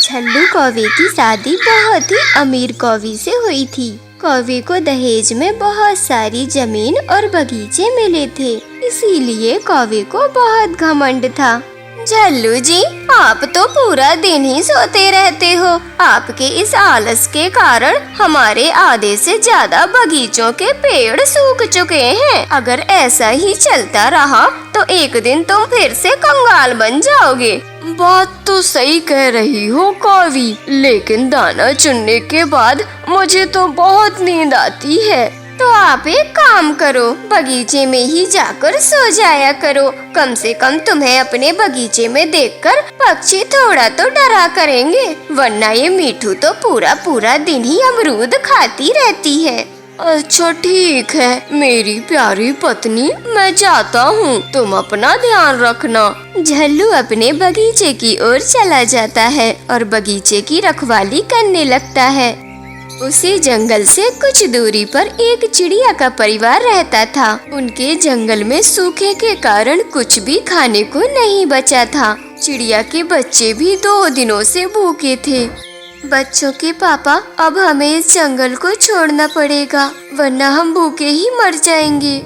झल्लू कौवे की शादी बहुत ही अमीर कौवे से हुई थी। कौवे को दहेज में बहुत सारी जमीन और बगीचे मिले थे, इसीलिए कौवे को बहुत घमंड था। झल्लू जी, आप तो पूरा दिन ही सोते रहते हो। आपके इस आलस के कारण हमारे आधे से ज्यादा बगीचों के पेड़ सूख चुके हैं। अगर ऐसा ही चलता रहा तो एक दिन तुम फिर से कंगाल बन जाओगे। बात तो सही कह रही हो कौवी, लेकिन दाना चुनने के बाद मुझे तो बहुत नींद आती है। तो आप एक काम करो, बगीचे में ही जाकर सो जाया करो। कम से कम तुम्हें अपने बगीचे में देखकर पक्षी थोड़ा तो डरा करेंगे, वरना ये मीठू तो पूरा पूरा दिन ही अमरूद खाती रहती है। अच्छा ठीक है मेरी प्यारी पत्नी, मैं जाता हूँ, तुम अपना ध्यान रखना। झल्लू अपने बगीचे की ओर चला जाता है और बगीचे की रखवाली करने लगता है। उसी जंगल से कुछ दूरी पर एक चिड़िया का परिवार रहता था। उनके जंगल में सूखे के कारण कुछ भी खाने को नहीं बचा था। चिड़िया के बच्चे भी 2 दिनों से भूखे थे। बच्चों के पापा, अब हमें इस जंगल को छोड़ना पड़ेगा, वरना हम भूखे ही मर जाएंगे।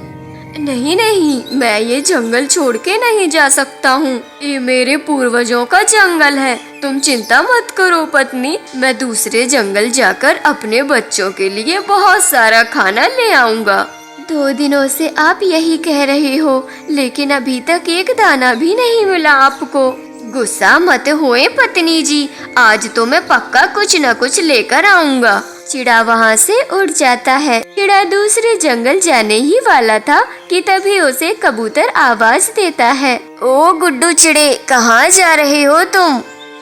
नहीं नहीं, मैं ये जंगल छोड़ के नहीं जा सकता हूँ। ये मेरे पूर्वजों का जंगल है। तुम चिंता मत करो पत्नी, मैं दूसरे जंगल जाकर अपने बच्चों के लिए बहुत सारा खाना ले आऊँगा। 2 दिनों से आप यही कह रहे हो, लेकिन अभी तक एक दाना भी नहीं मिला आपको। गुस्सा मत होए पत्नी जी, आज तो मैं पक्का कुछ न कुछ लेकर आऊँगा। चिड़ा वहाँ से उड़ जाता है। चिड़ा दूसरे जंगल जाने ही वाला था कि तभी उसे कबूतर आवाज देता है। ओ गुड्डू चिड़े, कहाँ जा रहे हो तुम?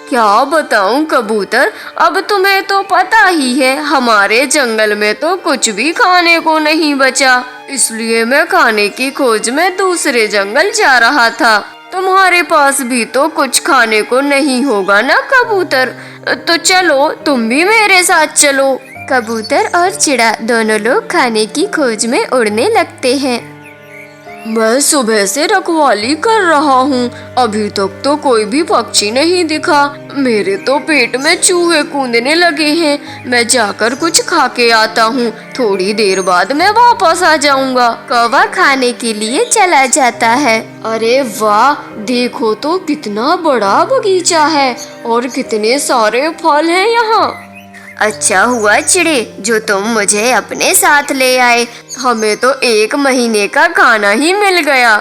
क्या बताऊं कबूतर, अब तुम्हें तो पता ही है हमारे जंगल में तो कुछ भी खाने को नहीं बचा, इसलिए मैं खाने की खोज में दूसरे जंगल जा रहा था। तुम्हारे पास भी तो कुछ खाने को नहीं होगा ना कबूतर, तो चलो तुम भी मेरे साथ चलो। कबूतर और चिड़ा दोनों लोग खाने की खोज में उड़ने लगते हैं। मैं सुबह से रखवाली कर रहा हूँ, अभी तक तो कोई भी पक्षी नहीं दिखा। मेरे तो पेट में चूहे कूदने लगे हैं। मैं जाकर कुछ खा के आता हूँ, थोड़ी देर बाद मैं वापस आ जाऊँगा। कौवा खाने के लिए चला जाता है। अरे वाह, देखो तो कितना बड़ा बगीचा है और कितने सारे फल हैं यहाँ। अच्छा हुआ चिड़े जो तुम मुझे अपने साथ ले आए, हमें तो 1 महीने का खाना ही मिल गया।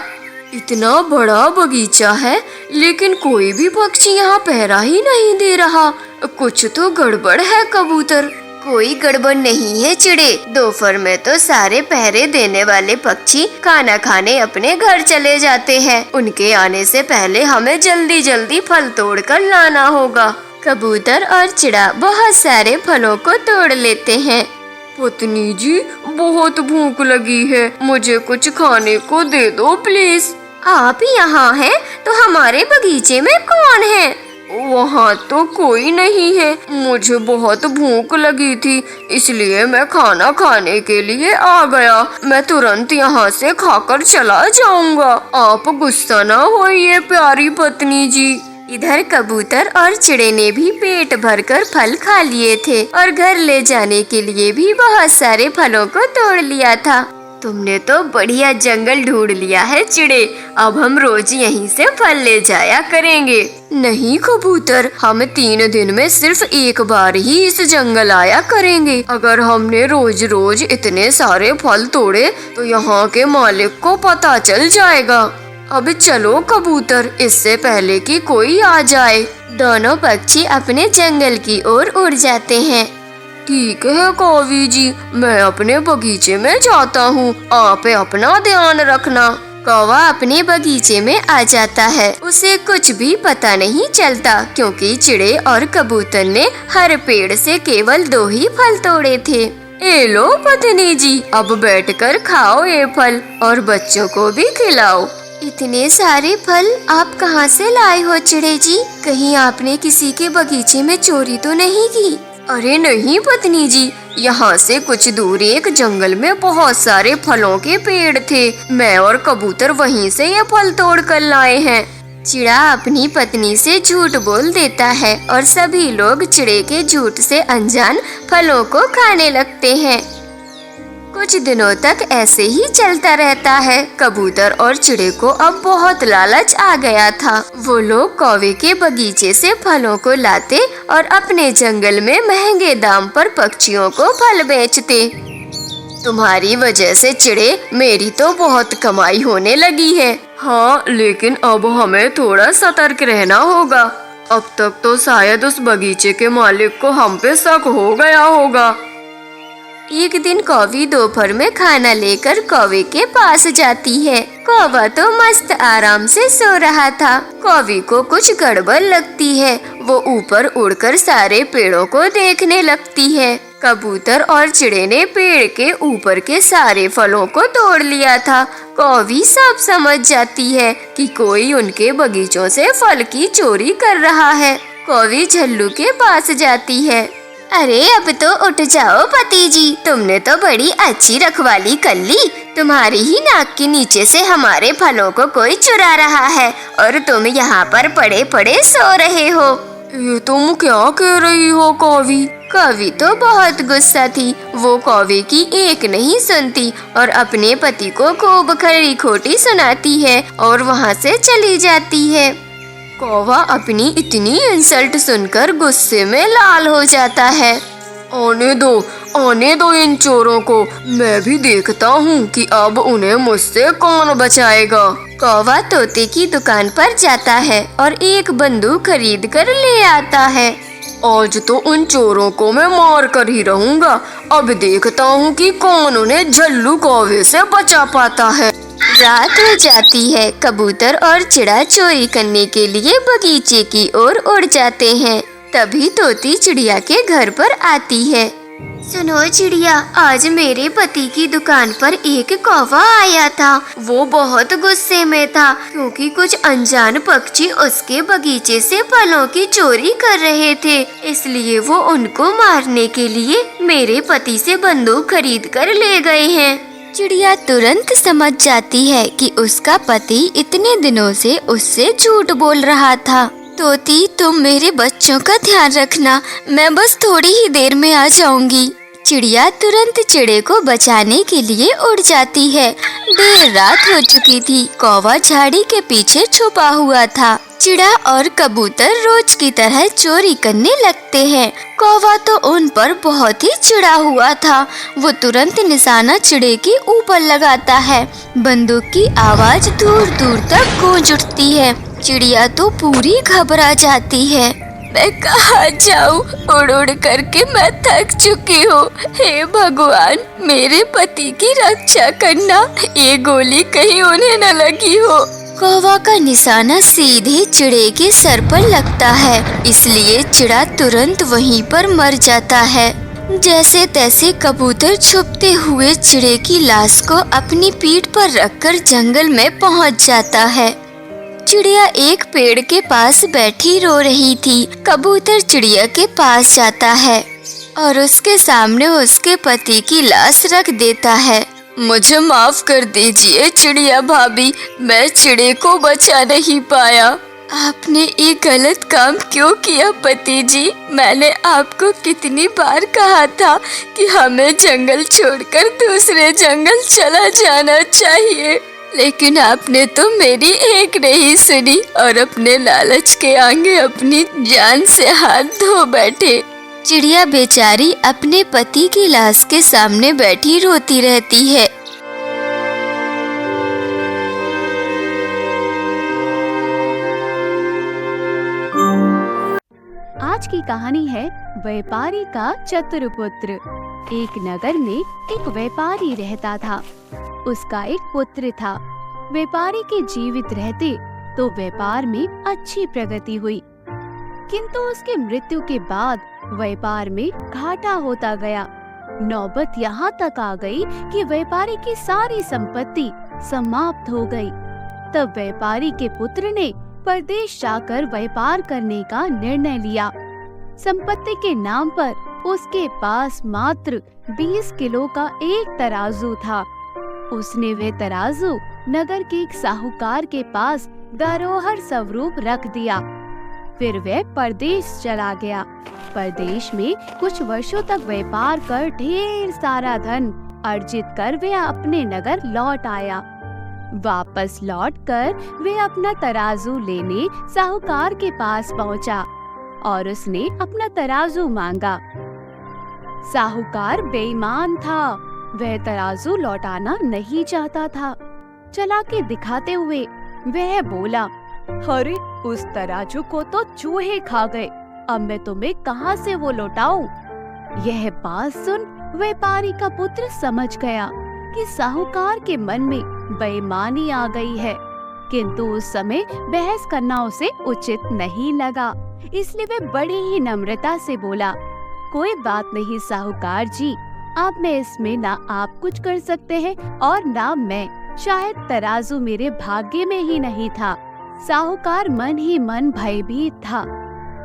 इतना बड़ा बगीचा है लेकिन कोई भी पक्षी यहाँ पहरा ही नहीं दे रहा, कुछ तो गड़बड़ है कबूतर। कोई गड़बड़ नहीं है चिड़े, दोपहर में तो सारे पहरे देने वाले पक्षी खाना खाने अपने घर चले जाते हैं। उनके आने से पहले हमें जल्दी जल्दी फल तोड़ कर लाना होगा। कबूतर और चिड़ा बहुत सारे फलों को तोड़ लेते हैं। पत्नी जी, बहुत भूख लगी है, मुझे कुछ खाने को दे दो प्लीज। आप यहाँ हैं तो हमारे बगीचे में कौन है? वहाँ तो कोई नहीं है, मुझे बहुत भूख लगी थी इसलिए मैं खाना खाने के लिए आ गया। मैं तुरंत यहाँ से खाकर चला जाऊँगा, आप गुस्सा ना होइए प्यारी पत्नी जी। इधर कबूतर और चिड़े ने भी पेट भरकर फल खा लिए थे और घर ले जाने के लिए भी बहुत सारे फलों को तोड़ लिया था। तुमने तो बढ़िया जंगल ढूंढ लिया है चिड़े, अब हम रोज यहीं से फल ले जाया करेंगे। नहीं कबूतर, हम 3 दिन में सिर्फ एक बार ही इस जंगल आया करेंगे। अगर हमने रोज रोज इतने सारे फल तोड़े तो यहाँ के मालिक को पता चल जाएगा। अब चलो कबूतर, इससे पहले कि कोई आ जाए। दोनों पक्षी अपने जंगल की ओर उड़ जाते हैं। ठीक है कौवी जी, मैं अपने बगीचे में जाता हूँ, आप अपना ध्यान रखना। कौवा अपने बगीचे में आ जाता है। उसे कुछ भी पता नहीं चलता क्योंकि चिड़े और कबूतर ने हर पेड़ से केवल 2 ही फल तोड़े थे। ए लो पत्नी जी, अब बैठकर खाओ ये फल और बच्चों को भी खिलाओ। इतने सारे फल आप कहाँ से लाए हो चिड़े जी? कहीं आपने किसी के बगीचे में चोरी तो नहीं की? अरे नहीं पत्नी जी, यहाँ से कुछ दूर एक जंगल में बहुत सारे फलों के पेड़ थे, मैं और कबूतर वहीं से ये फल तोड़ कर लाए हैं। चिड़ा अपनी पत्नी से झूठ बोल देता है और सभी लोग चिड़े के झूठ से अनजान फलों को खाने लगते हैं। कुछ दिनों तक ऐसे ही चलता रहता है। कबूतर और चिड़े को अब बहुत लालच आ गया था। वो लोग कौवे के बगीचे से फलों को लाते और अपने जंगल में महंगे दाम पर पक्षियों को फल बेचते। तुम्हारी वजह से चिड़े मेरी तो बहुत कमाई होने लगी है। हाँ, लेकिन अब हमें थोड़ा सतर्क रहना होगा। अब तक तो शायद उस बगीचे के मालिक को हम पे शक हो गया होगा। एक दिन कौवी दोपहर में खाना लेकर कौवे के पास जाती है। कौवा तो मस्त आराम से सो रहा था। कौवी को कुछ गड़बड़ लगती है। वो ऊपर उड़कर सारे पेड़ों को देखने लगती है। कबूतर और चिड़े ने पेड़ के ऊपर के सारे फलों को तोड़ लिया था। कौवी सब समझ जाती है कि कोई उनके बगीचों से फल की चोरी कर रहा है। कौवी झल्लू के पास जाती है। अरे अब तो उठ जाओ पति जी, तुमने तो बड़ी अच्छी रखवाली कर ली। तुम्हारी ही नाक के नीचे से हमारे फलों को कोई चुरा रहा है और तुम यहाँ पर पड़े पड़े सो रहे हो। ये तुम क्या कह रही हो कौवी? कौवी तो बहुत गुस्सा थी। वो कौवे की एक नहीं सुनती और अपने पति को खूब खरी खोटी सुनाती है और वहाँ से चली जाती है। कौवा अपनी इतनी इंसल्ट सुनकर गुस्से में लाल हो जाता है। आने दो इन चोरों को, मैं भी देखता हूँ कि अब उन्हें मुझसे कौन बचाएगा। कौवा तोते की दुकान पर जाता है और एक बंदूक खरीद कर ले आता है। आज तो उन चोरों को मैं मार कर ही रहूँगा। अब देखता हूँ कि कौन उन्हें झल्लू कौवे से बचा पाता है। रात हो जाती है। कबूतर और चिड़ा चोरी करने के लिए बगीचे की ओर उड़ जाते हैं। तभी तोती चिड़िया के घर पर आती है। सुनो चिड़िया, आज मेरे पति की दुकान पर एक कौवा आया था। वो बहुत गुस्से में था क्योंकि कुछ अनजान पक्षी उसके बगीचे से फलों की चोरी कर रहे थे। इसलिए वो उनको मारने के लिए मेरे पति से बंदूक खरीद कर ले गए हैं। चिड़िया तुरंत समझ जाती है कि उसका पति इतने दिनों से उससे झूठ बोल रहा था। तोती, तुम मेरे बच्चों का ध्यान रखना, मैं बस थोड़ी ही देर में आ जाऊंगी। चिड़िया तुरंत चिड़े को बचाने के लिए उड़ जाती है। देर रात हो चुकी थी। कौवा झाड़ी के पीछे छुपा हुआ था। चिड़ा और कबूतर रोज की तरह चोरी करने लगते हैं। कौवा तो उन पर बहुत ही चिड़ा हुआ था। वो तुरंत निशाना चिड़े के ऊपर लगाता है। बंदूक की आवाज दूर दूर तक गूंज उठती है। चिड़िया तो पूरी घबरा जाती है। मैं कहाँ जाऊँ? उड़ उड़ करके मैं थक चुकी हूँ। हे भगवान, मेरे पति की रक्षा करना, ये गोली कहीं उन्हें न लगी हो। कौवा का निशाना सीधे चिड़े के सर पर लगता है, इसलिए चिड़ा तुरंत वहीं पर मर जाता है। जैसे तैसे कबूतर छुपते हुए चिड़े की लाश को अपनी पीठ पर रखकर जंगल में पहुंच जाता है। चिड़िया एक पेड़ के पास बैठी रो रही थी। कबूतर चिड़िया के पास जाता है और उसके सामने उसके पति की लाश रख देता है। मुझे माफ कर दीजिए चिड़िया भाभी, मैं चिड़े को बचा नहीं पाया। आपने ये गलत काम क्यों किया पति जी? मैंने आपको कितनी बार कहा था कि हमें जंगल छोड़कर दूसरे जंगल चला जाना चाहिए, लेकिन आपने तो मेरी एक नहीं सुनी और अपने लालच के आगे अपनी जान से हाथ धो बैठे। चिड़िया बेचारी अपने पति की लाश के सामने बैठी रोती रहती है। आज की कहानी है व्यापारी का चतुर पुत्र। एक नगर में एक व्यापारी रहता था। उसका एक पुत्र था। व्यापारी के जीवित रहते तो व्यापार में अच्छी प्रगति हुई, किंतु उसके मृत्यु के बाद व्यापार में घाटा होता गया। नौबत यहाँ तक आ गई कि व्यापारी की सारी संपत्ति समाप्त हो गई। तब व्यापारी के पुत्र ने परदेश जाकर व्यापार करने का निर्णय लिया। संपत्ति के नाम पर उसके पास मात्र 20 किलो का एक तराजू था। उसने वे तराजू नगर के एक साहूकार के पास धरोहर स्वरूप रख दिया। फिर वह परदेश चला गया। परदेश में कुछ वर्षों तक व्यापार कर ढेर सारा धन अर्जित कर वह अपने नगर लौट आया। वापस लौटकर वह अपना तराजू लेने साहूकार के पास पहुंचा और उसने अपना तराजू मांगा। साहूकार बेईमान था, वह तराजू लौटाना नहीं चाहता था। चालाकी दिखाते हुए वह बोला, अरे उस तराजू को तो चूहे खा गए, अब मैं तुम्हें कहाँ से वो लौटाऊं? यह बात सुन व्यापारी का पुत्र समझ गया कि साहूकार के मन में बेईमानी आ गई है, किंतु उस समय बहस करना उसे उचित नहीं लगा, इसलिए वह बड़ी ही नम्रता से बोला, कोई बात नहीं साहूकार जी, अब मैं इसमें ना आप कुछ कर सकते हैं और ना मैं, शायद तराजू मेरे भाग्य में ही नहीं था। साहूकार मन ही मन भयभीत था,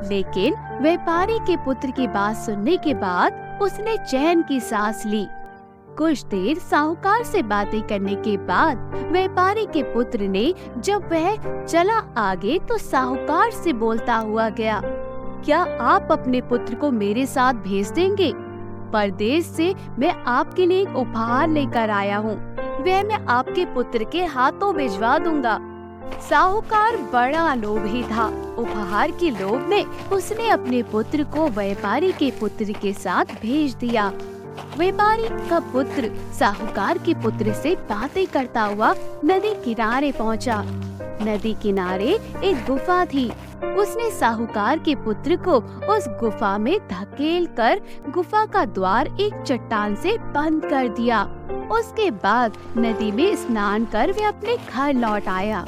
लेकिन व्यापारी के पुत्र की बात सुनने के बाद उसने चैन की सांस ली। कुछ देर साहूकार से बातें करने के बाद व्यापारी के पुत्र ने जब वह चला आगे तो साहूकार से बोलता हुआ गया, क्या आप अपने पुत्र को मेरे साथ भेज देंगे? परदेश से मैं आपके लिए एक उपहार लेकर आया हूँ, वह मैं आपके पुत्र के हाथों भिजवा दूंगा। साहूकार बड़ा लोभी था। उपहार की लोभ में उसने अपने पुत्र को व्यापारी के पुत्र के साथ भेज दिया। व्यापारी का पुत्र साहूकार के पुत्र से बातें करता हुआ नदी किनारे पहुंचा। नदी किनारे एक गुफा थी। उसने साहूकार के पुत्र को उस गुफा में धकेल कर गुफा का द्वार एक चट्टान से बंद कर दिया। उसके बाद नदी में स्नान कर वे अपने घर लौट आया।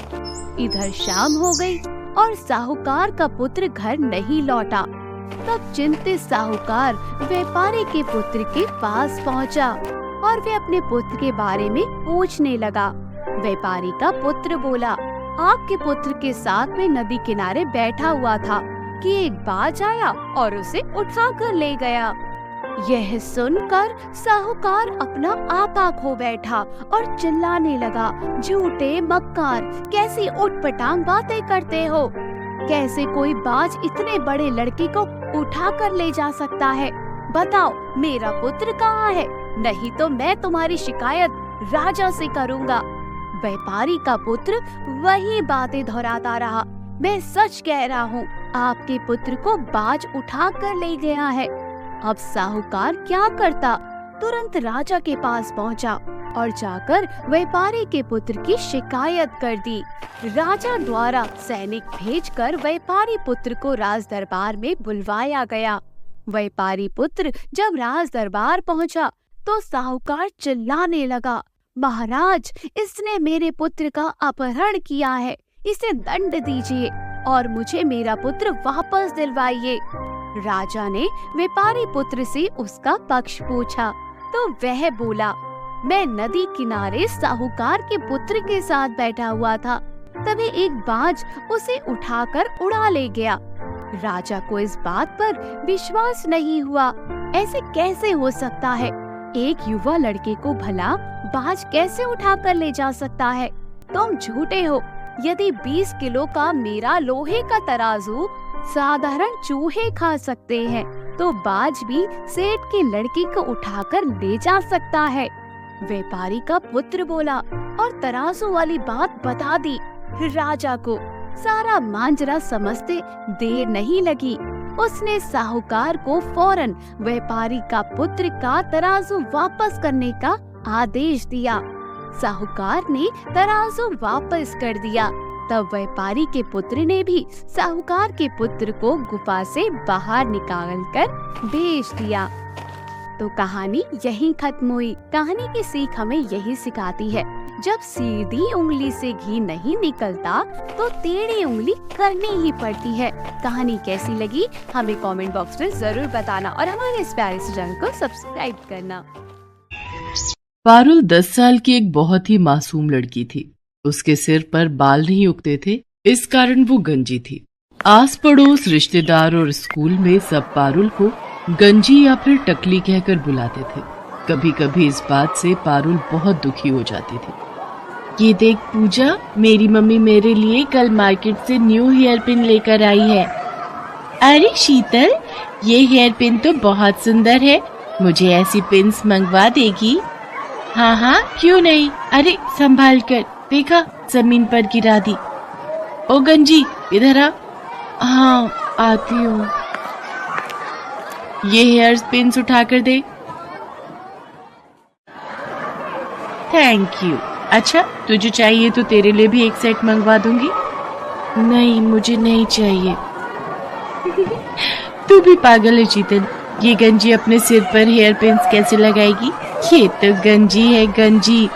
इधर शाम हो गई और साहूकार का पुत्र घर नहीं लौटा। तब चिंतित साहूकार व्यापारी के पुत्र के पास पहुंचा और वे अपने पुत्र के बारे में पूछने लगा। व्यापारी का पुत्र बोला, आपके पुत्र के साथ में नदी किनारे बैठा हुआ था कि एक बाज आया और उसे उठा कर ले गया। यह सुनकर साहूकार अपना आपा खो बैठा और चिल्लाने लगा, झूठे मक्कार, कैसी उटपटांग बातें करते हो? कैसे कोई बाज इतने बड़े लड़के को उठा कर ले जा सकता है? बताओ मेरा पुत्र कहाँ है, नहीं तो मैं तुम्हारी शिकायत राजा से करूँगा। व्यापारी का पुत्र वही बातें दोहराता रहा, मैं सच कह रहा हूँ, आपके पुत्र को बाज उठा कर ले गया है। अब साहूकार क्या करता? तुरंत राजा के पास पहुंचा और जाकर व्यापारी के पुत्र की शिकायत कर दी। राजा द्वारा सैनिक भेजकर व्यापारी पुत्र को राज दरबार में बुलवाया गया। व्यापारी पुत्र जब राज दरबार पहुंचा तो साहूकार चिल्लाने लगा, महाराज, इसने मेरे पुत्र का अपहरण किया है, इसे दंड दीजिए और मुझे मेरा पुत्र वापस दिलवाइए। राजा ने व्यापारी पुत्र से उसका पक्ष पूछा तो वह बोला, मैं नदी किनारे साहूकार के पुत्र के साथ बैठा हुआ था, तभी एक बाज उसे उठाकर उड़ा ले गया। राजा को इस बात पर विश्वास नहीं हुआ, ऐसे कैसे हो सकता है? एक युवा लड़के को भला बाज कैसे उठाकर ले जा सकता है? तुम झूठे हो। यदि 20 किलो का मेरा लोहे का तराजू साधारण चूहे खा सकते हैं, तो बाज भी सेठ के लड़की को उठाकर ले जा सकता है। व्यापारी का पुत्र बोला और तराजू वाली बात बता दी राजा को। सारा मांजरा समझते देर नहीं लगी। उसने साहूकार को फौरन व्यापारी का पुत्र का तराजू वापस करने का आदेश दिया। साहूकार ने तराजू वापस कर दिया। तब व्यापारी के पुत्र ने भी साहूकार के पुत्र को गुफा से बाहर निकालकर भेज दिया। तो कहानी यहीं खत्म हुई। कहानी की सीख हमें यही सिखाती है, जब सीधी उंगली से घी नहीं निकलता तो टेढ़ी उंगली करनी ही पड़ती है। कहानी कैसी लगी हमें कमेंट बॉक्स में जरूर बताना और हमारे इस प्यारे से चैनल को सब्सक्राइब करना। पारुल 10 साल की एक बहुत ही मासूम लड़की थी। उसके सिर पर बाल नहीं उगते थे, इस कारण वो गंजी थी। आस पड़ोस, रिश्तेदार और स्कूल में सब पारुल को गंजी या फिर टकली कहकर बुलाते थे। कभी कभी इस बात से पारुल बहुत दुखी हो जाती थी। ये देख पूजा, मेरी मम्मी मेरे लिए कल मार्केट से न्यू हेयर पिन लेकर आई है। अरे शीतल, ये हेयर पिन तो बहुत सुंदर है, मुझे ऐसी पिन्स मंगवा देगी? हाँ हाँ, क्यों नहीं। अरे संभाल कर, देखा जमीन पर गिरा दी। ओ गंजी, इधर आ। हाँ आती हूँ। ये हेयर पिन्स उठा कर दे। Thank you. अच्छा, तुझे चाहिए तो तेरे लिए भी एक सेट मंगवा दूंगी। नहीं, मुझे नहीं चाहिए। तू भी पागल है शीतल, ये गंजी अपने सिर पर हेयर पिन्स कैसे लगाएगी? ये तो गंजी है, गंजी।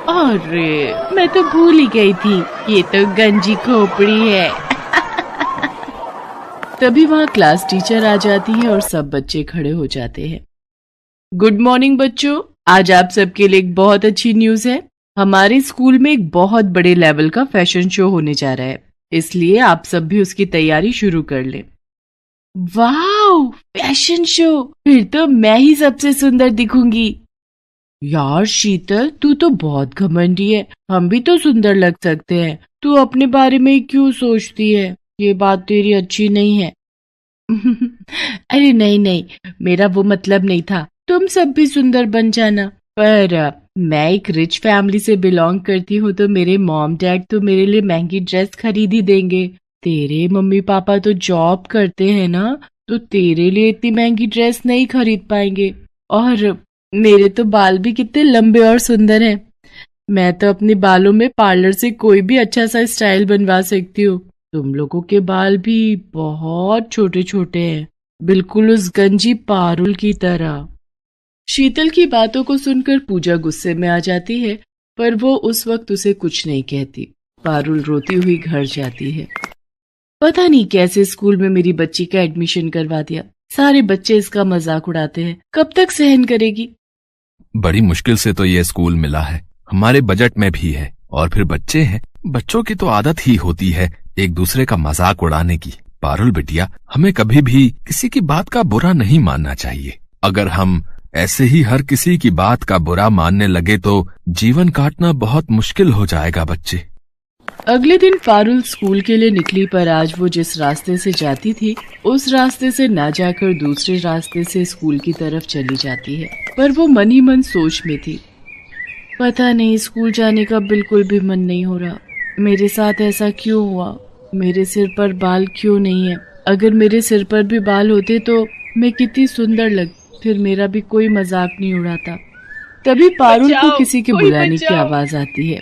अरे मैं तो भूल ही गई थी, ये तो गंजी खोपड़ी है। तभी वहाँ क्लास टीचर आ जाती है और सब बच्चे खड़े हो जाते हैं। गुड मॉर्निंग बच्चों, आज आप सबके लिए एक बहुत अच्छी न्यूज है। हमारे स्कूल में एक बहुत बड़े लेवल का फैशन शो होने जा रहा है, इसलिए आप सब भी उसकी तैयारी शुरू कर लें। वाह, फैशन शो! फिर तो मैं ही सबसे सुंदर दिखूंगी। यार शीतल, तू तो बहुत घमंडी है, हम भी तो सुंदर लग सकते हैं। तू अपने बारे में क्यों सोचती है? ये बात तेरी अच्छी नहीं है। अरे नहीं नहीं, मेरा वो मतलब नहीं था। तुम सब भी सुंदर बन जाना। पर मैं एक रिच फैमिली से बिलोंग करती हूँ, तो मेरे मॉम डैड तो मेरे लिए महंगी ड्रेस खरीद ही देंगे। तेरे मम्मी पापा तो जॉब करते हैं ना, तो तेरे लिए इतनी महंगी ड्रेस नहीं खरीद पाएंगे। और मेरे तो बाल भी कितने लंबे और सुंदर हैं। मैं तो अपने बालों में पार्लर से कोई भी अच्छा सा स्टाइल बनवा सकती हूँ। तुम लोगों के बाल भी बहुत छोटे छोटे हैं, बिल्कुल उस गंजी पारुल की तरह। शीतल की बातों को सुनकर पूजा गुस्से में आ जाती है, पर वो उस वक्त उसे कुछ नहीं कहती। पारुल रोती हुई घर जाती है। पता नहीं कैसे स्कूल में मेरी बच्ची का एडमिशन करवा दिया। सारे बच्चे इसका मजाक उड़ाते हैं, कब तक सहन करेगी? बड़ी मुश्किल से तो ये स्कूल मिला है, हमारे बजट में भी है। और फिर बच्चे हैं, बच्चों की तो आदत ही होती है एक दूसरे का मजाक उड़ाने की। पारुल बिटिया, हमें कभी भी किसी की बात का बुरा नहीं मानना चाहिए। अगर हम ऐसे ही हर किसी की बात का बुरा मानने लगे तो जीवन काटना बहुत मुश्किल हो जाएगा बच्चे। अगले दिन पारुल स्कूल के लिए निकली, पर आज वो जिस रास्ते से जाती थी उस रास्ते से ना जाकर दूसरे रास्ते से स्कूल की तरफ चली जाती है। पर वो मन ही मन सोच में थी, पता नहीं स्कूल जाने का बिल्कुल भी मन नहीं हो रहा। मेरे साथ ऐसा क्यों हुआ? मेरे सिर पर बाल क्यों नहीं है? अगर मेरे सिर पर भी बाल होते तो मैं कितनी सुंदर लग, फिर मेरा भी कोई मजाक नहीं उड़ाता। तभी पारुल को किसी के बुलाने की आवाज आती है।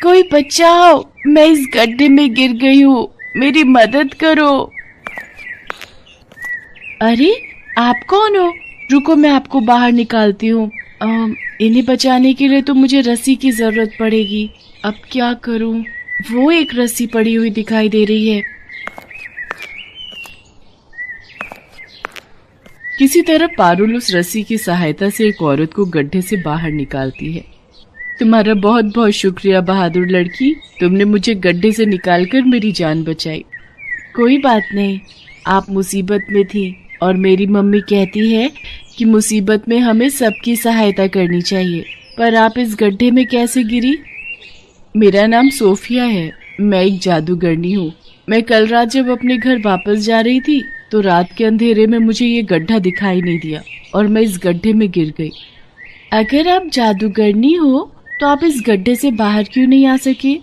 कोई बचाओ, मैं इस गड्ढे में गिर गई हूँ, मेरी मदद करो। अरे आप कौन हो? रुको, मैं आपको बाहर निकालती हूँ। इन्हें बचाने के लिए तो मुझे रस्सी की जरूरत पड़ेगी। अब क्या करूँ? वो एक रस्सी पड़ी हुई दिखाई दे रही है। किसी तरह पारुल उस रस्सी की सहायता से एक औरत को गड्ढे से बाहर निकालती है। तुम्हारा बहुत बहुत शुक्रिया बहादुर लड़की, तुमने मुझे गड्ढे से निकालकर मेरी जान बचाई। कोई बात नहीं, आप मुसीबत में थी और मेरी मम्मी कहती है कि मुसीबत में हमें सबकी सहायता करनी चाहिए। पर आप इस गड्ढे में कैसे गिरी? मेरा नाम सोफिया है, मैं एक जादूगरनी हूँ। मैं कल रात जब अपने घर वापस जा रही थी तो रात के अंधेरे में मुझे ये गड्ढा दिखाई नहीं दिया और मैं इस गड्ढे में गिर गई। अगर आप जादूगरनी हो तो आप इस गड्ढे से बाहर क्यों नहीं आ सके?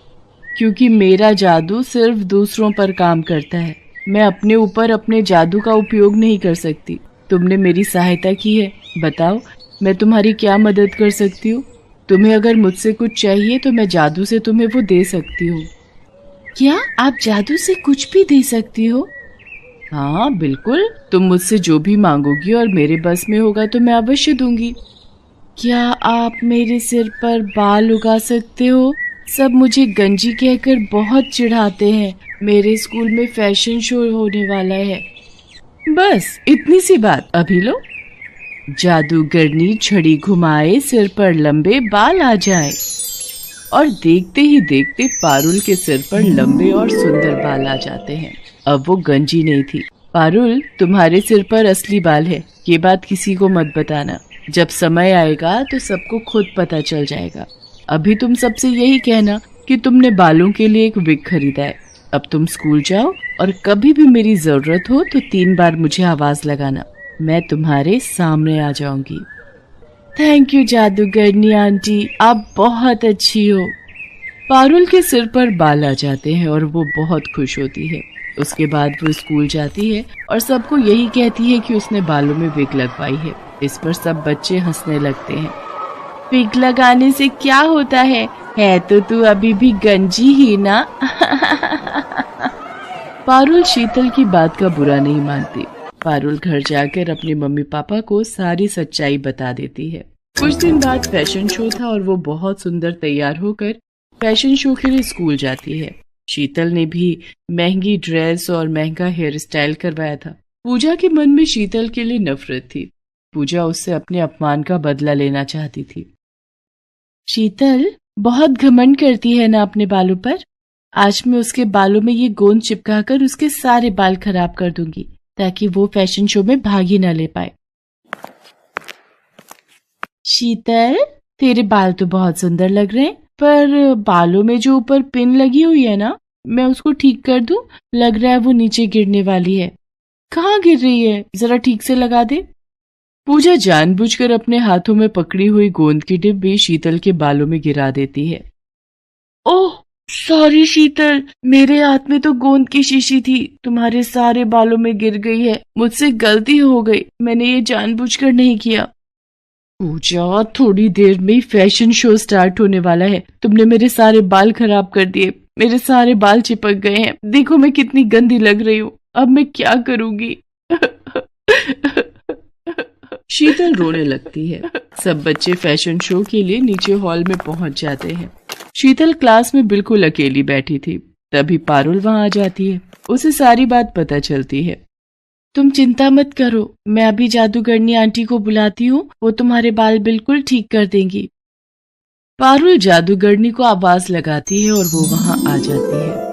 क्योंकि मेरा जादू सिर्फ दूसरों पर काम करता है, मैं अपने ऊपर अपने जादू का उपयोग नहीं कर सकती। तुमने मेरी सहायता की है, बताओ मैं तुम्हारी क्या मदद कर सकती हूँ? तुम्हें अगर मुझसे कुछ चाहिए तो मैं जादू से तुम्हें वो दे सकती हूँ। क्या आप जादू से कुछ भी दे सकती हो? हाँ बिल्कुल, तुम मुझसे जो भी मांगोगी और मेरे बस में होगा तो मैं अवश्य दूंगी। क्या आप मेरे सिर पर बाल उगा सकते हो? सब मुझे गंजी कहकर बहुत चिढ़ाते हैं। मेरे स्कूल में फैशन शो होने वाला है। बस इतनी सी बात, अभी लो। जादूगरनी छड़ी घुमाए, सिर पर लंबे बाल आ जाए। और देखते ही देखते पारुल के सिर पर लंबे और सुंदर बाल आ जाते हैं। अब वो गंजी नहीं थी। पारुल, तुम्हारे सिर पर असली बाल है, ये बात किसी को मत बताना। जब समय आएगा तो सबको खुद पता चल जाएगा। अभी तुम सबसे यही कहना कि तुमने बालों के लिए एक विग खरीदा है। अब तुम स्कूल जाओ और कभी भी मेरी जरूरत हो तो 3 बार मुझे आवाज लगाना, मैं तुम्हारे सामने आ जाऊंगी। थैंक यू जादूगरनी आंटी, आप बहुत अच्छी हो। पारुल के सिर पर बाल आ जाते हैं और वो बहुत खुश होती है। उसके बाद वो स्कूल जाती है और सबको यही कहती है कि उसने बालों में विग लगवाई है। इस पर सब बच्चे हंसने लगते हैं। विग लगाने से क्या होता है तो तू अभी भी गंजी ही ना। पारुल शीतल की बात का बुरा नहीं मानती। पारुल घर जाकर अपने मम्मी पापा को सारी सच्चाई बता देती है। कुछ दिन बाद फैशन शो था और वो बहुत सुंदर तैयार होकर फैशन शो के लिए स्कूल जाती है। शीतल ने भी महंगी ड्रेस और महंगा हेयर स्टाइल करवाया था। पूजा के मन में शीतल के लिए नफरत थी। पूजा उससे अपने अपमान का बदला लेना चाहती थी। शीतल बहुत घमंड करती है ना अपने बालों पर। आज मैं उसके बालों में ये गोंद चिपकाकर उसके सारे बाल खराब कर दूंगी ताकि वो फैशन शो में भाग ही न ले पाए। शीतल, तेरे बाल तो बहुत सुंदर लग रहे हैं, पर बालों में जो ऊपर पिन लगी हुई है ना, मैं उसको ठीक कर दूं? लग रहा है वो नीचे गिरने वाली है। कहाँ गिर रही है, जरा ठीक से लगा दे। पूजा जानबूझकर अपने हाथों में पकड़ी हुई गोंद की डिब्बी शीतल के बालों में गिरा देती है। ओह सॉरी शीतल, मेरे हाथ में तो गोंद की शीशी थी, तुम्हारे सारे बालों में गिर गई है। मुझसे गलती हो गई, मैंने ये जानबूझकर नहीं किया। पूजा, थोड़ी देर में फैशन शो स्टार्ट होने वाला है, तुमने मेरे सारे बाल खराब कर दिए। मेरे सारे बाल चिपक गए हैं, देखो मैं कितनी गंदी लग रही हूँ, अब मैं क्या करूंगी। शीतल रोने लगती है। सब बच्चे फैशन शो के लिए नीचे हॉल में पहुंच जाते हैं। शीतल क्लास में बिल्कुल अकेली बैठी थी। तभी पारुल वहां आ जाती है। उसे सारी बात पता चलती है। तुम चिंता मत करो, मैं अभी जादूगरनी आंटी को बुलाती हूँ, वो तुम्हारे बाल बिल्कुल ठीक कर देंगी। पारुल जादूगरनी को आवाज लगाती है और वो वहां आ जाती है।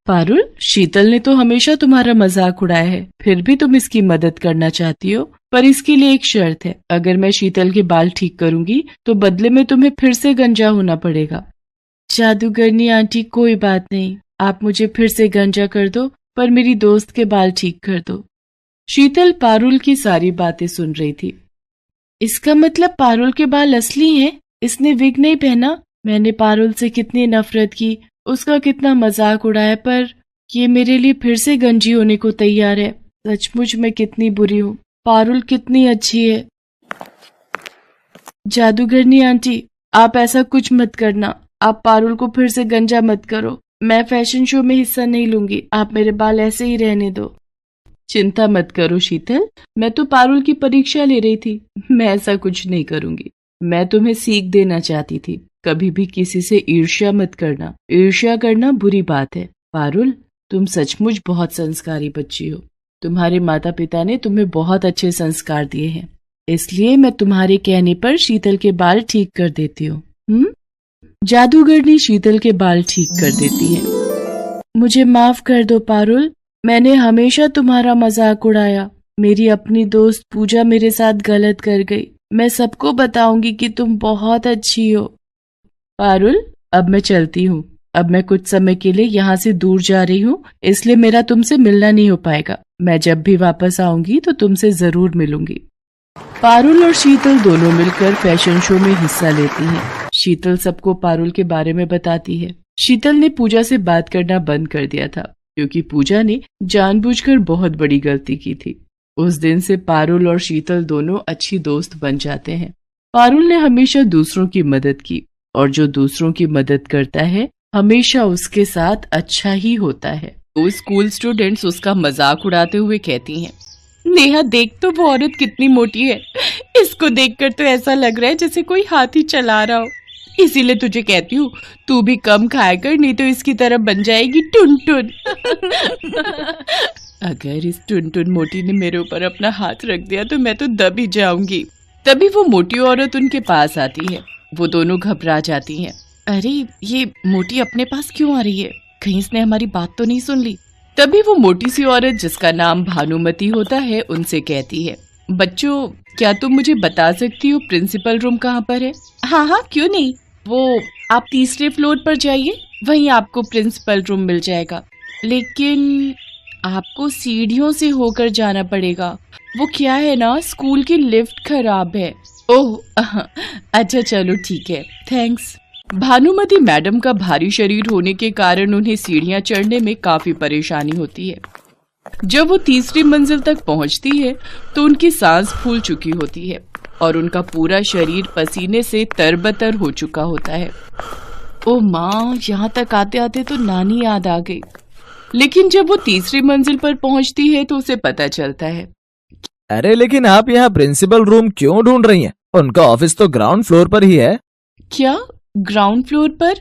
पारुल, शीतल ने तो हमेशा तुम्हारा मजाक उड़ाया है, फिर भी तुम इसकी मदद करना चाहती हो, पर इसके लिए एक शर्त है। अगर मैं शीतल के बाल ठीक करूंगी तो बदले में तुम्हें फिर से गंजा होना पड़ेगा। जादूगरनी आंटी, कोई बात नहीं, आप मुझे फिर से गंजा कर दो, पर मेरी दोस्त के बाल ठीक कर दो। शीतल पारुल की सारी बातें सुन रही थी। इसका मतलब पारुल के बाल असली हैं? इसने विग नहीं पहना? मैंने पारुल से कितनी नफरत की, उसका कितना मजाक उड़ाया, पर ये मेरे लिए फिर से गंजी होने को तैयार है। सचमुच मैं कितनी बुरी हूँ। पारुल कितनी अच्छी है। जादूगरनी आंटी, आप ऐसा कुछ मत करना, आप पारुल को फिर से गंजा मत करो। मैं फैशन शो में हिस्सा नहीं लूंगी, आप मेरे बाल ऐसे ही रहने दो। चिंता मत करो शीतल, मैं तो पारुल की परीक्षा ले रही थी, मैं ऐसा कुछ नहीं करूंगी। मैं तुम्हें सीख देना चाहती थी, कभी भी किसी से ईर्ष्या मत करना। ईर्ष्या करना बुरी बात है। पारुल, तुम सचमुच बहुत संस्कारी बच्ची हो। तुम्हारे माता पिता ने तुम्हें बहुत अच्छे संस्कार दिए हैं, इसलिए मैं तुम्हारे कहने पर शीतल के बाल ठीक कर देती हूँ। जादूगरनी शीतल के बाल ठीक कर देती है। मुझे माफ कर दो पारुल, मैंने हमेशा तुम्हारा मजाक उड़ाया। मेरी अपनी दोस्त पूजा मेरे साथ गलत कर गई। मैं सबको बताऊंगी कि तुम बहुत अच्छी हो। पारुल, अब मैं चलती हूँ। अब मैं कुछ समय के लिए यहाँ से दूर जा रही हूँ, इसलिए मेरा तुमसे मिलना नहीं हो पाएगा। मैं जब भी वापस आऊंगी तो तुमसे जरूर मिलूंगी। पारुल और शीतल दोनों मिलकर फैशन शो में हिस्सा लेती हैं। शीतल सबको पारुल के बारे में बताती है। शीतल ने पूजा से बात करना बंद कर दिया था, क्योंकि पूजा ने जानबूझकर बहुत बड़ी गलती की थी। उस दिन से पारुल और शीतल दोनों अच्छी दोस्त बन जाते हैं। पारुल ने हमेशा दूसरों की मदद की, और जो दूसरों की मदद करता है हमेशा उसके साथ अच्छा ही होता है। तो स्कूल स्टूडेंट्स उसका मजाक उड़ाते हुए कहती हैं, नेहा देख तो वो औरत कितनी मोटी है, इसको देखकर तो ऐसा लग रहा है जैसे कोई हाथी चला रहा हो। इसीलिए तुझे कहती हूँ, तू भी कम खाया कर, नहीं तो इसकी तरह बन जाएगी टुनटुन। अगर इस टुनटुन मोटी ने मेरे ऊपर अपना हाथ रख दिया तो मैं तो दब ही जाऊंगी। तभी वो मोटी औरत उनके पास आती है। वो दोनों घबरा जाती हैं। अरे ये मोटी अपने पास क्यों आ रही है, कहीं इसने हमारी बात तो नहीं सुन ली। तभी वो मोटी सी औरत, जिसका नाम भानुमति होता है, उनसे कहती है, बच्चों क्या तुम मुझे बता सकती हो प्रिंसिपल रूम कहाँ पर है? हाँ हाँ क्यों नहीं, वो आप तीसरे फ्लोर पर जाइए, वहीं आपको प्रिंसिपल रूम मिल जाएगा। लेकिन आपको सीढ़ियों से होकर जाना पड़ेगा। वो क्या है ना, स्कूल की लिफ्ट खराब है। ओह अच्छा चलो ठीक है, थैंक्स। भानुमति मैडम का भारी शरीर होने के कारण उन्हें सीढ़ियां चढ़ने में काफी परेशानी होती है। जब वो तीसरी मंजिल तक पहुंचती है तो उनकी सांस फूल चुकी होती है और उनका पूरा शरीर पसीने से तरबतर हो चुका होता है। ओ माँ, यहाँ तक आते आते तो नानी याद आ गई। लेकिन जब वो तीसरी मंजिल पर पहुंचती है तो उसे पता चलता है। अरे लेकिन आप यहाँ प्रिंसिपल रूम क्यों ढूंढ रही हैं? उनका ऑफिस तो ग्राउंड फ्लोर पर ही है। क्या ग्राउंड फ्लोर पर?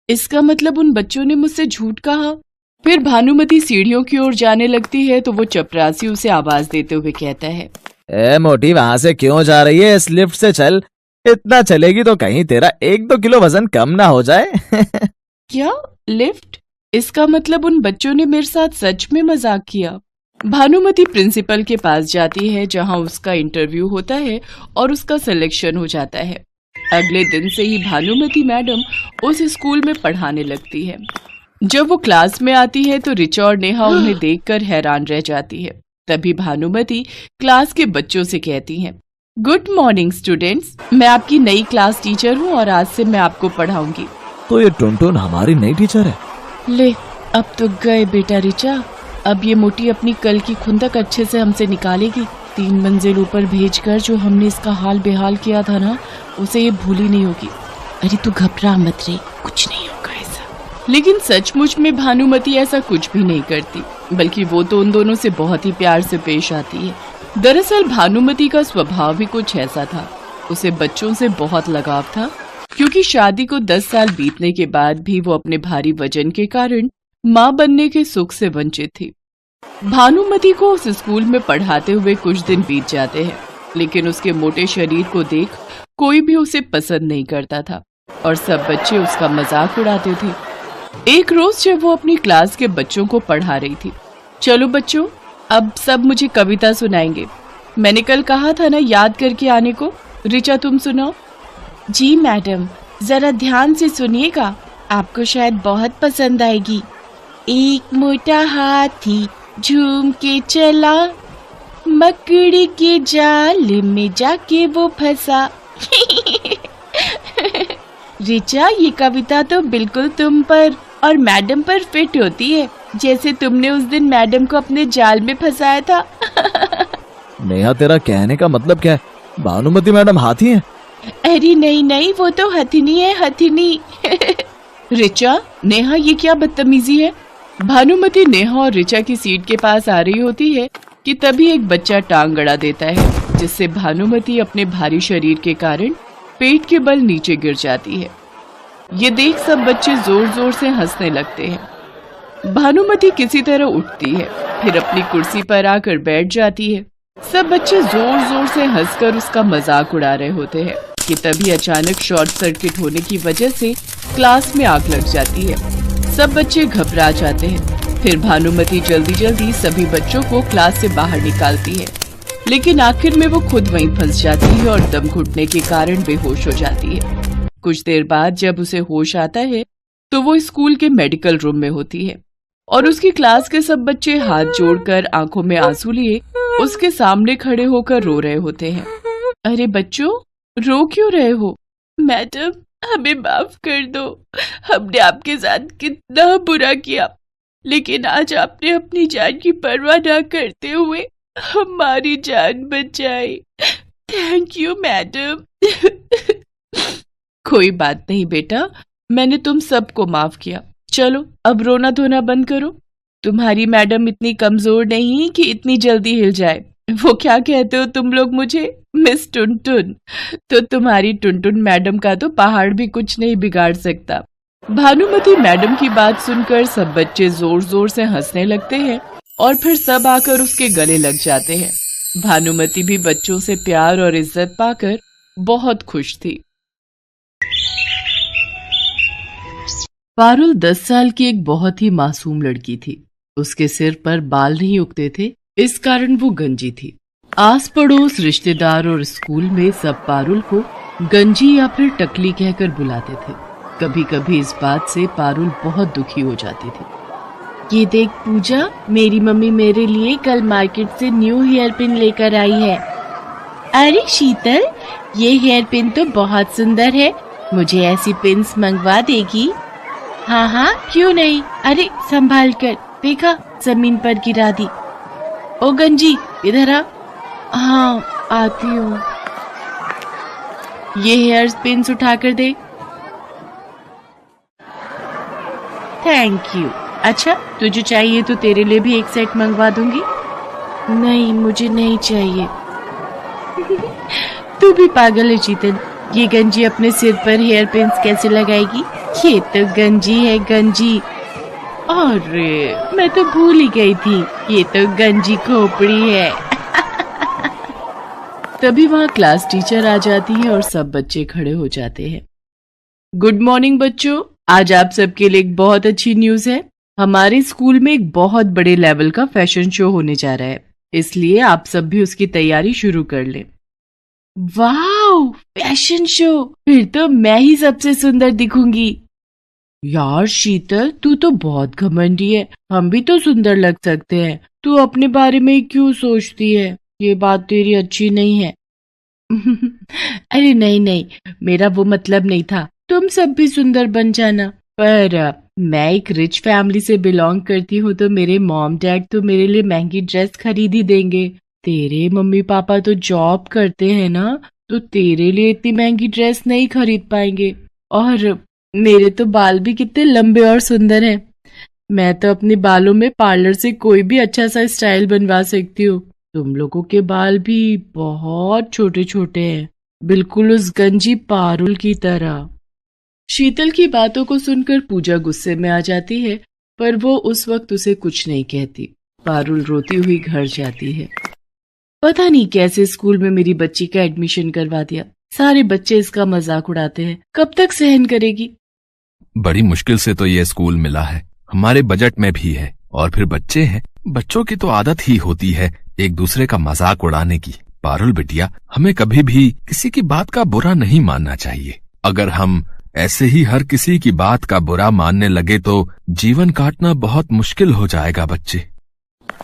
इसका मतलब उन बच्चों ने मुझसे झूठ कहा। फिर भानुमति सीढ़ियों की ओर जाने लगती है तो वो चपरासी उसे आवाज देते हुए कहता है, ए मोटी, वहाँ से क्यों जा रही है? इस लिफ्ट से चल। इतना चलेगी तो कहीं तेरा 1-2 किलो वजन कम ना हो जाए। क्या लिफ्ट? इसका मतलब उन बच्चों ने मेरे साथ सच में मजाक किया। भानुमति प्रिंसिपल के पास जाती है जहां उसका इंटरव्यू होता है और उसका सिलेक्शन हो जाता है। अगले दिन से ही भानुमति मैडम उस स्कूल में पढ़ाने लगती है। जब वो क्लास में आती है तो रिचा और नेहा उन्हें देखकर हैरान रह जाती है। तभी भानुमति क्लास के बच्चों से कहती है, गुड मॉर्निंग स्टूडेंट्स, मैं आपकी नई क्लास टीचर हूँ और आज से मैं आपको पढ़ाऊंगी। तो ये टुनटुन हमारी नई टीचर है? ले, अब तो गए बेटा रिचा। अब ये मोटी अपनी कल की खुंदक अच्छे से हमसे निकालेगी। 3 मंजिल ऊपर भेजकर जो हमने इसका हाल बेहाल किया था ना, उसे ये भूली नहीं होगी। अरे तू घबरा मत रे, कुछ नहीं होगा ऐसा। लेकिन सचमुच में भानुमति ऐसा कुछ भी नहीं करती, बल्कि वो तो उन दोनों से बहुत ही प्यार से पेश आती है। दरअसल भानुमति का स्वभाव भी कुछ ऐसा था। उसे बच्चों से बहुत लगाव था, क्योंकि शादी को 10 साल बीतने के बाद भी वो अपने भारी वजन के कारण माँ बनने के सुख से वंचित थी। भानुमति को उस स्कूल में पढ़ाते हुए कुछ दिन बीत जाते हैं, लेकिन उसके मोटे शरीर को देख कोई भी उसे पसंद नहीं करता था और सब बच्चे उसका मजाक उड़ाते थे। एक रोज जब वो अपनी क्लास के बच्चों को पढ़ा रही थी, चलो बच्चों, अब सब मुझे कविता सुनाएंगे। मैंने कल कहा था ना याद करके आने को। रिचा तुम सुनाओ। जी मैडम, जरा ध्यान से सुनिएगा, आपको शायद बहुत पसंद आएगी। एक मोटा हाथी झूम के चला, मकड़ी के जाल में जाके वो फंसा। रिचा, ये कविता तो बिल्कुल तुम पर और मैडम पर फिट होती है, जैसे तुमने उस दिन मैडम को अपने जाल में फंसाया था। नेहा, तेरा कहने का मतलब क्या है? भानुमति मैडम हाथी हैं? अरे नहीं नहीं, वो तो हथिनी है, हथिनी। रिचा, नेहा, ये क्या बदतमीजी है? भानुमति नेहा और रिचा की सीट के पास आ रही होती है कि तभी एक बच्चा टांग गड़ा देता है, जिससे भानुमति अपने भारी शरीर के कारण पेट के बल नीचे गिर जाती है। ये देख सब बच्चे जोर जोर से हंसने लगते हैं। भानुमति किसी तरह उठती है, फिर अपनी कुर्सी पर आकर बैठ जाती है। सब बच्चे जोर जोर से हंसकर उसका मजाक उड़ा रहे होते हैं कि तभी अचानक शॉर्ट सर्किट होने की वजह से क्लास में आग लग जाती है। सब बच्चे घबरा जाते हैं। फिर भानुमति जल्दी जल्दी सभी बच्चों को क्लास से बाहर निकालती है, लेकिन आखिर में वो खुद वहीं फंस जाती है और दम घुटने के कारण बेहोश हो जाती है। कुछ देर बाद जब उसे होश आता है तो वो स्कूल के मेडिकल रूम में होती है और उसकी क्लास के सब बच्चे हाथ जोड़कर आंखों में आंसू लिए उसके सामने खड़े होकर रो रहे होते हैं। अरे बच्चों, रो क्यों रहे हो? मैडम, हमें माफ कर दो, हमने आपके साथ कितना बुरा किया, लेकिन आज आपने अपनी जान की परवाह न करते हुए हमारी जान बचाई। Thank you madam. कोई बात नहीं बेटा, मैंने तुम सबको माफ किया। चलो अब रोना धोना बंद करो। तुम्हारी मैडम इतनी कमजोर नहीं कि इतनी जल्दी हिल जाए। वो क्या कहते हो तुम लोग मुझे, मिस टुनटुन? तो तुम्हारी टुनटुन मैडम का तो पहाड़ भी कुछ नहीं बिगाड़ सकता। भानुमति मैडम की बात सुनकर सब बच्चे जोर जोर से हंसने लगते हैं और फिर सब आकर उसके गले लग जाते हैं। भानुमति भी बच्चों से प्यार और इज्जत पाकर बहुत खुश थी। पारुल 10 साल की एक बहुत ही मासूम लड़की थी। उसके सिर पर बाल नहीं उगते थे, इस कारण वो गंजी थी। आस पड़ोस, रिश्तेदार और स्कूल में सब पारुल को गंजी या फिर टकली कहकर बुलाते थे। कभी कभी इस बात से पारुल बहुत दुखी हो जाती थी। ये देख पूजा, मेरी मम्मी मेरे लिए कल मार्केट से न्यू हेयर पिन लेकर आई है। अरे शीतल, ये हेयर पिन तो बहुत सुंदर है, मुझे ऐसी पिन्स मंगवा देगी? हाँ हाँ, क्यों नहीं। अरे संभाल कर, देखा जमीन पर गिरा दी। ओ गंजी, इधर आ। हाँ आती हूँ। ये हेयर पिन्स उठा कर दे। Thank you. अच्छा, तुझे चाहिए तो तेरे लिए भी एक सेट मंगवा दूंगी। नहीं, मुझे नहीं चाहिए। तू भी पागल है शीतल, ये गंजी अपने सिर पर हेयर पिन्स कैसे लगाएगी? ये तो गंजी है, गंजी। अरे मैं तो भूल ही गई थी, ये तो गंजी खोपड़ी है। तभी वहाँ क्लास टीचर आ जाती है और सब बच्चे खड़े हो जाते हैं। गुड मॉर्निंग बच्चों, आज आप सबके लिए एक बहुत अच्छी न्यूज है। हमारे स्कूल में एक बहुत बड़े लेवल का फैशन शो होने जा रहा है, इसलिए आप सब भी उसकी तैयारी शुरू कर लें। वाह, फैशन शो! फिर तो मैं ही सबसे सुंदर दिखूंगी। यार शीतल, तू तो बहुत घमंडी है, हम भी तो सुंदर लग सकते हैं। तू अपने बारे में क्यों सोचती है? ये बात तेरी अच्छी नहीं है। अरे नहीं नहीं, मेरा वो मतलब नहीं था। तुम सब भी सुंदर बन जाना। पर मैं एक रिच फैमिली से बिलोंग करती हूँ, तो मेरे मॉम डैड तो मेरे लिए महंगी ड्रेस खरीद ही देंगे। तेरे मम्मी पापा तो जॉब करते हैं ना, तो तेरे लिए इतनी महंगी ड्रेस नहीं खरीद पाएंगे। और मेरे तो बाल भी कितने लंबे और सुंदर हैं। मैं तो अपने बालों में पार्लर से कोई भी अच्छा सा स्टाइल बनवा सकती हूँ। तुम लोगों के बाल भी बहुत छोटे छोटे हैं, बिल्कुल उस गंजी पारुल की तरह। शीतल की बातों को सुनकर पूजा गुस्से में आ जाती है, पर वो उस वक्त उसे कुछ नहीं कहती। पारुल रोती हुई घर जाती है। पता नहीं कैसे स्कूल में मेरी बच्ची का एडमिशन करवा दिया। सारे बच्चे इसका मजाक उड़ाते हैं, कब तक सहन करेगी? बड़ी मुश्किल से तो ये स्कूल मिला है, हमारे बजट में भी है। और फिर बच्चे हैं, बच्चों की तो आदत ही होती है एक दूसरे का मजाक उड़ाने की। पारुल बिटिया, हमें कभी भी किसी की बात का बुरा नहीं मानना चाहिए। अगर हम ऐसे ही हर किसी की बात का बुरा मानने लगे तो जीवन काटना बहुत मुश्किल हो जाएगा बच्चे।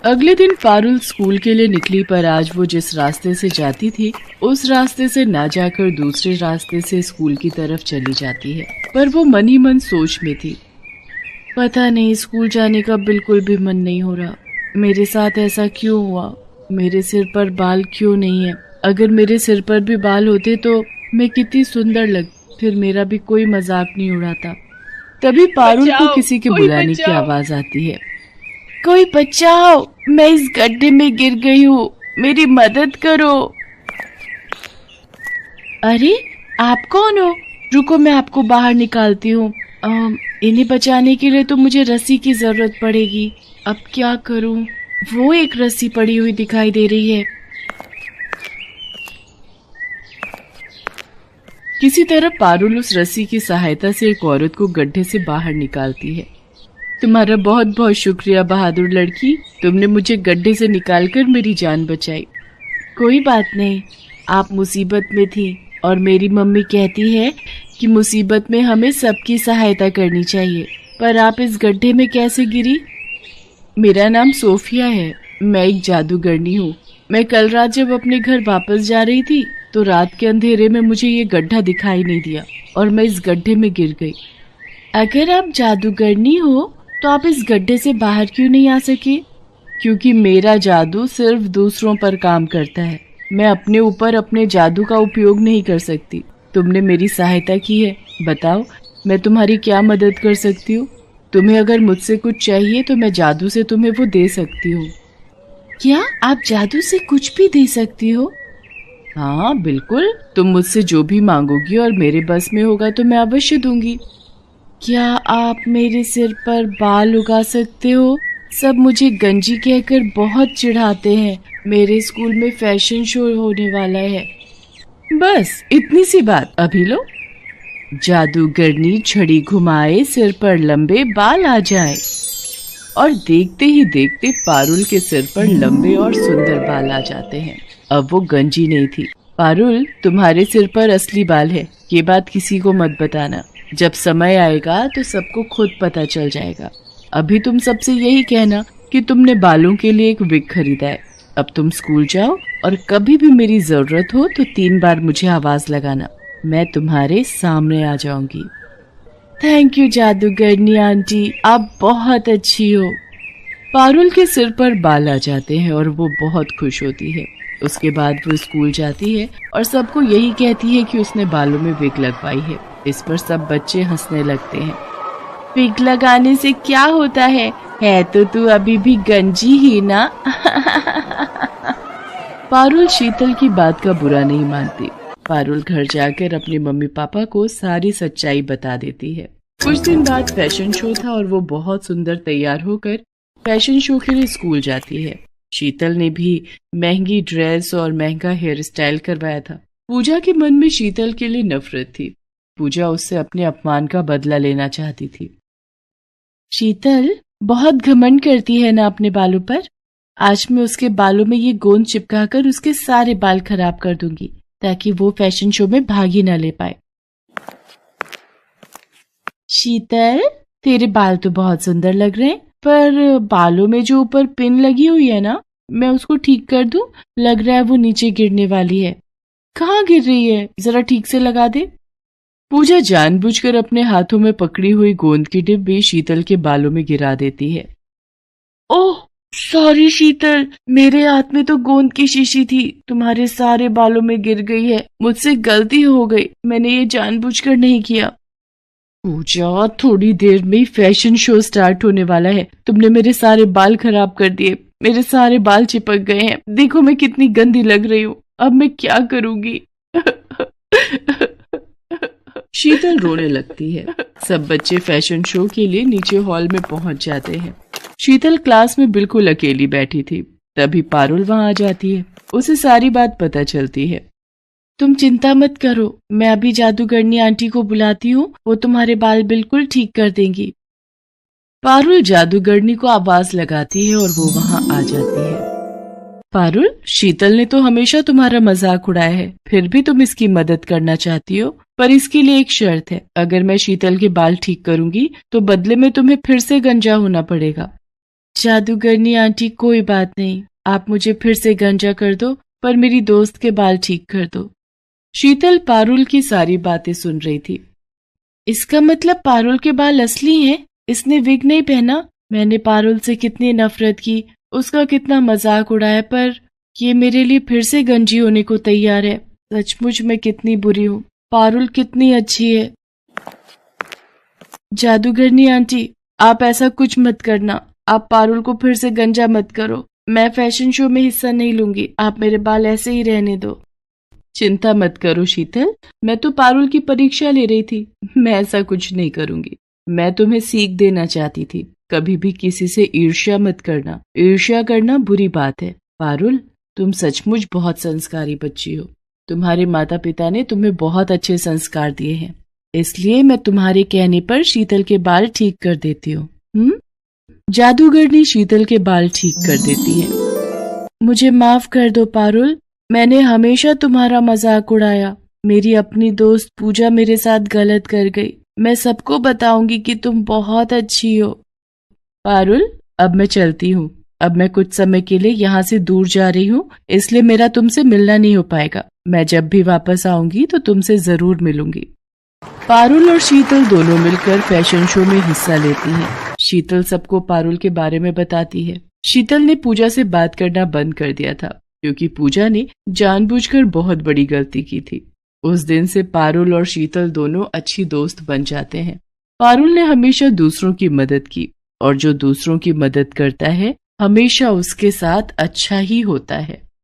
अगले दिन पारुल स्कूल के लिए निकली, पर आज वो जिस रास्ते से जाती थी उस रास्ते से ना जाकर दूसरे रास्ते से स्कूल की तरफ चली जाती है। पर वो मन ही मन सोच में थी, पता नहीं स्कूल जाने का बिल्कुल भी मन नहीं हो रहा। मेरे साथ ऐसा क्यों हुआ? मेरे सिर पर बाल क्यों नहीं है? अगर मेरे सिर पर भी बाल होते तो मैं कितनी सुंदर लगती, फिर मेरा भी कोई मजाक नहीं उड़ाता। तभी पारुल को किसी के बुलाने की आवाज आती है। कोई बचाओ, मैं इस गड्ढे में गिर गई हूँ, मेरी मदद करो। अरे आप कौन हो? रुको, मैं आपको बाहर निकालती हूँ। इन्हें बचाने के लिए तो मुझे रस्सी की जरूरत पड़ेगी। अब क्या करूँ? वो एक रस्सी पड़ी हुई दिखाई दे रही है। किसी तरह पारुल उस रस्सी की सहायता से एक औरत को गड्ढे से बाहर निकालती है। तुम्हारा बहुत बहुत शुक्रिया बहादुर लड़की, तुमने मुझे गड्ढे से निकालकर मेरी जान बचाई। कोई बात नहीं, आप मुसीबत में थी और मेरी मम्मी कहती है कि मुसीबत में हमें सबकी सहायता करनी चाहिए। पर आप इस गड्ढे में कैसे गिरी? मेरा नाम सोफिया है, मैं एक जादूगरनी हूँ। मैं कल रात जब अपने घर वापस जा रही थी तो रात के अंधेरे में मुझे ये गड्ढा दिखाई नहीं दिया और मैं इस गड्ढे में गिर गई। अगर आप जादूगरनी हो तो आप इस गड्ढे से बाहर क्यों नहीं आ सके? क्योंकि मेरा जादू सिर्फ दूसरों पर काम करता है, मैं अपने ऊपर अपने जादू का उपयोग नहीं कर सकती। तुमने मेरी सहायता की है, बताओ मैं तुम्हारी क्या मदद कर सकती हूँ? तुम्हें अगर मुझसे कुछ चाहिए तो मैं जादू से तुम्हें वो दे सकती हूँ। क्या आप जादू से कुछ भी दे सकती हो? हाँ बिल्कुल, तुम मुझसे जो भी मांगोगी और मेरे बस में होगा तो मैं अवश्य दूंगी। क्या आप मेरे सिर पर बाल उगा सकते हो? सब मुझे गंजी कहकर बहुत चिढ़ाते हैं। मेरे स्कूल में फैशन शो होने वाला है। बस इतनी सी बात, अभी लो। जादूगरनी छड़ी घुमाए, सिर पर लंबे बाल आ जाए। और देखते ही देखते पारुल के सिर पर लंबे और सुंदर बाल आ जाते हैं। अब वो गंजी नहीं थी, पारुल, तुम्हारे सिर पर असली बाल है, ये बात किसी को मत बताना। जब समय आएगा तो सबको खुद पता चल जाएगा। अभी तुम सबसे यही कहना कि तुमने बालों के लिए एक विग खरीदा है। अब तुम स्कूल जाओ और कभी भी मेरी जरूरत हो तो 3 बार मुझे आवाज लगाना, मैं तुम्हारे सामने आ जाऊंगी। थैंक यू जादूगरनी आंटी, आप बहुत अच्छी हो। पारुल के सिर पर बाल आ जाते हैं और वो बहुत खुश होती है। उसके बाद वो स्कूल जाती है और सबको यही कहती है कि उसने बालों में विग लगवाई है। इस पर सब बच्चे हंसने लगते हैं। विग लगाने से क्या होता है तो तू अभी भी गंजी ही ना। पारुल शीतल की बात का बुरा नहीं मानती। पारुल घर जाकर अपने मम्मी पापा को सारी सच्चाई बता देती है। कुछ दिन बाद फैशन शो था और वो बहुत सुंदर तैयार होकर फैशन शो के लिए स्कूल जाती है। शीतल ने भी महंगी ड्रेस और महंगा हेयर स्टाइल करवाया था। पूजा के मन में शीतल के लिए नफरत थी। पूजा उससे अपने अपमान का बदला लेना चाहती थी। शीतल बहुत घमंड करती है ना अपने बालों पर। आज मैं उसके बालों में ये गोंद चिपकाकर उसके सारे बाल खराब कर दूंगी ताकि वो फैशन शो में भाग ही न ले पाए। शीतल, तेरे बाल तो बहुत सुंदर लग रहे हैं, पर बालों में जो ऊपर पिन लगी हुई है ना, मैं उसको ठीक कर दूं? लग रहा है वो नीचे गिरने वाली है। कहाँ गिर रही है, जरा ठीक से लगा दे। पूजा जानबूझकर अपने हाथों में पकड़ी हुई गोंद की डिब्बी शीतल के बालों में गिरा देती है। ओह सॉरी शीतल, मेरे हाथ में तो गोंद की शीशी थी, तुम्हारे सारे बालों में गिर गई है। मुझसे गलती हो गई, मैंने ये जानबूझकर नहीं किया। पूजा, थोड़ी देर में फैशन शो स्टार्ट होने वाला है, तुमने मेरे सारे बाल खराब कर दिए। मेरे सारे बाल चिपक गए हैं, देखो मैं कितनी गंदी लग रही हूँ। अब मैं क्या करूंगी? शीतल रोने लगती है। सब बच्चे फैशन शो के लिए नीचे हॉल में पहुंच जाते हैं। शीतल क्लास में बिल्कुल अकेली बैठी थी। तभी पारुल वहां आ जाती है। उसे सारी बात पता चलती है। तुम चिंता मत करो, मैं अभी जादूगरनी आंटी को बुलाती हूँ, वो तुम्हारे बाल बिल्कुल ठीक कर देंगी। पारुल जादूगरनी को आवाज लगाती है और वो वहां आ जाती है। पारुल, शीतल ने तो हमेशा तुम्हारा मजाक उड़ाया है, फिर भी तुम इसकी मदद करना चाहती हो, पर इसके लिए एक शर्त है। अगर मैं शीतल के बाल ठीक करूंगी तो बदले में तुम्हें फिर से गंजा होना पड़ेगा। जादूगरनी आंटी, कोई बात नहीं, आप मुझे फिर से गंजा कर दो, पर मेरी दोस्त के बाल ठीक कर दो। शीतल पारुल की सारी बातें सुन रही थी। इसका मतलब पारुल के बाल असली हैं? इसने विग नहीं पहना? मैंने पारुल से कितनी नफरत की, उसका कितना मजाक उड़ाया, पर ये मेरे लिए फिर से गंजी होने को तैयार है। सचमुच मैं कितनी बुरी हूँ। पारुल कितनी अच्छी है। जादूगरनी आंटी, आप ऐसा कुछ मत करना, आप पारुल को फिर से गंजा मत करो। मैं फैशन शो में हिस्सा नहीं लूंगी, आप मेरे बाल ऐसे ही रहने दो। चिंता मत करो शीतल, मैं तो पारुल की परीक्षा ले रही थी, मैं ऐसा कुछ नहीं करूंगी। मैं तुम्हें सीख देना चाहती थी, कभी भी किसी से ईर्ष्या मत करना। ईर्ष्या करना बुरी बात है। पारुल, तुम सचमुच बहुत संस्कारी बच्ची हो। तुम्हारे माता पिता ने तुम्हें बहुत अच्छे संस्कार दिए हैं, इसलिए मैं तुम्हारे कहने पर शीतल के बाल ठीक कर देती हूँ। जादूगरनी शीतल के बाल ठीक कर देती है। मुझे माफ कर दो पारुल, मैंने हमेशा तुम्हारा मजाक उड़ाया। मेरी अपनी दोस्त पूजा मेरे साथ गलत कर गई। मैं सबको बताऊंगी कि तुम बहुत अच्छी हो। पारुल, अब मैं चलती हूँ। अब मैं कुछ समय के लिए यहाँ से दूर जा रही हूँ, इसलिए मेरा तुमसे मिलना नहीं हो पाएगा। मैं जब भी वापस आऊंगी तो तुमसे जरूर मिलूंगी। पारुल और शीतल दोनों मिलकर फैशन शो में हिस्सा लेती हैं। शीतल सबको पारुल के बारे में बताती है। शीतल ने पूजा से बात करना बंद कर दिया था, क्योंकि पूजा ने जानबूझकर बहुत बड़ी गलती की थी। उस दिन से पारुल और शीतल दोनों अच्छी दोस्त बन जाते हैं। पारुल ने हमेशा दूसरों की मदद की, और जो दूसरों की मदद करता है हमेशा उसके साथ अच्छा ही होता है।